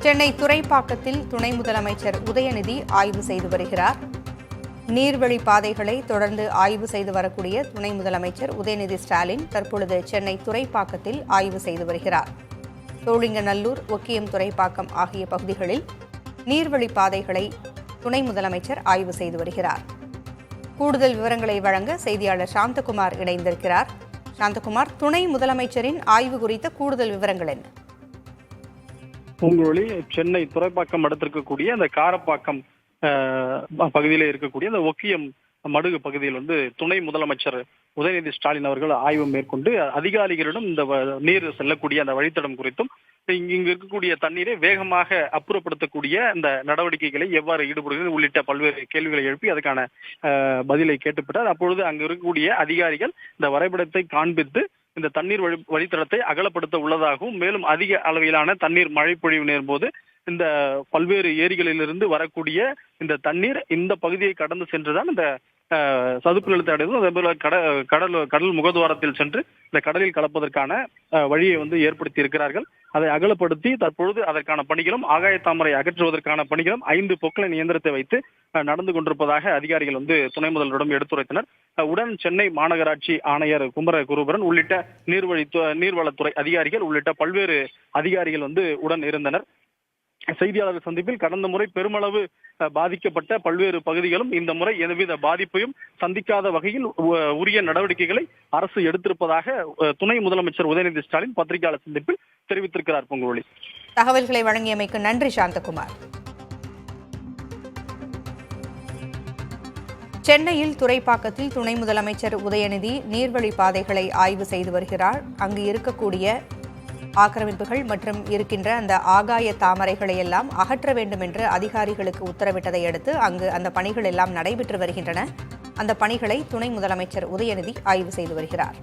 சென்னை துறைப்பாக்கத்தில் துணை முதலமைச்சர் உதயநிதி ஆய்வு செய்து வருகிறார். நீர்வழி பாதைகளை தொடர்ந்து ஆய்வு செய்து வரக்கூடிய துணை முதலமைச்சர் உதயநிதி ஸ்டாலின் தற்பொழுது சென்னை துறைப்பாக்கத்தில் ஆய்வு செய்து வருகிறார். சோழிங்கநல்லூர், ஒக்கியம், துறைப்பாக்கம் ஆகிய பகுதிகளில் நீர்வழி பாதைகளை துணை முதலமைச்சர் ஆய்வு செய்து வருகிறார். கூடுதல் விவரங்களை வழங்க செய்தியாளர் சாந்தகுமார் இணைந்திருக்கிறார். சாந்தகுமார், துணை முதலமைச்சரின் ஆய்வு குறித்த கூடுதல் விவரங்கள் என்ன? பூங்குழலி, சென்னை துறைப்பாக்கம் அடுத்திருக்கக்கூடிய அந்த காரப்பாக்கம் பகுதியில இருக்கக்கூடிய அந்த ஒக்கியம் மடுகு பகுதியில் துணை முதலமைச்சர் உதயநிதி ஸ்டாலின் அவர்கள் ஆய்வு மேற்கொண்டு அதிகாரிகளிடம் இந்த நீர் செல்லக்கூடிய அந்த வழித்தடம் குறித்தும் இங்கு இருக்கக்கூடிய தண்ணீரை வேகமாக அப்புறப்படுத்தக்கூடிய இந்த நடவடிக்கைகளை எவ்வாறு ஈடுபடுகிறது உள்ளிட்ட பல்வேறு கேள்விகளை எழுப்பி அதுக்கான பதிலை கேட்டுப்பட்டார். அப்பொழுது அங்கு இருக்கக்கூடிய அதிகாரிகள் இந்த வரைபடத்தை காண்பித்து இந்த தண்ணீர் வழித்தடத்தை அகலப்படுத்த உள்ளதாகவும், மேலும் அதிக அளவிலான தண்ணீர் மழை பொழிவு நேரும் போது இந்த பல்வேறு ஏரிகளிலிருந்து வரக்கூடிய இந்த தண்ணீர் இந்த பகுதியை கடந்து சென்றுதான் இந்த சதுப்பு நிலத்தை அடைவதும், அதே போல கடல் முகத்துவாரத்தில் சென்று இந்த கடலில் கலப்பதற்கான வழியை ஏற்படுத்தி இருக்கிறார்கள். அதை அகலப்படுத்தி தற்பொழுது அதற்கான பணிகளும், ஆகாய தாமரை அகற்றுவதற்கான பணிகளும் 5 பொக்லைன் இயந்திரத்தை வைத்து நடந்து கொண்டிருப்பதாக அதிகாரிகள் துணை முதல்வரிடம் எடுத்துரைத்தனர். உடன் சென்னை மாநகராட்சி ஆணையர் குமரகுருபரன் உள்ளிட்ட நீர்வளத்துறை அதிகாரிகள் உள்ளிட்ட பல்வேறு அதிகாரிகள் உடன் இருந்தனர். செய்தியாளர் சந்திப்பில் கடந்த முறை பெருமளவு பாதிக்கப்பட்ட பல்வேறு பகுதிகளும் இந்த முறை எந்தவித பாதிப்பையும் சந்திக்காத வகையில் உரிய நடவடிக்கைகளை அரசு எடுத்திருப்பதாக துணை முதலமைச்சர் உதயநிதி ஸ்டாலின் பத்திரிகையாளர் சந்திப்பில் தெரிவித்திருக்கிறார். பொங்குழலி, தகவல்களை வழங்கியமைக்கு நன்றி சாந்தகுமார். சென்னையில் துறைப்பாக்கத்தில் துணை முதலமைச்சர் உதயநிதி நீர்வழி பாதைகளை ஆய்வு செய்து வருகிறார். அங்கு இருக்கக்கூடிய ஆக்கிரமிப்புகள் மற்றும் இருக்கின்ற அந்த ஆகாய தாமரைகளை எல்லாம் அகற்ற வேண்டும் என்று அதிகாரிகளுக்கு உத்தரவிட்டதை அடுத்து அங்கு அந்த பணிகள் எல்லாம் நடைபெற்று வருகின்றன. அந்த பணிகளை துணை முதலமைச்சர் உதயநிதி ஆய்வு செய்து வருகிறார்.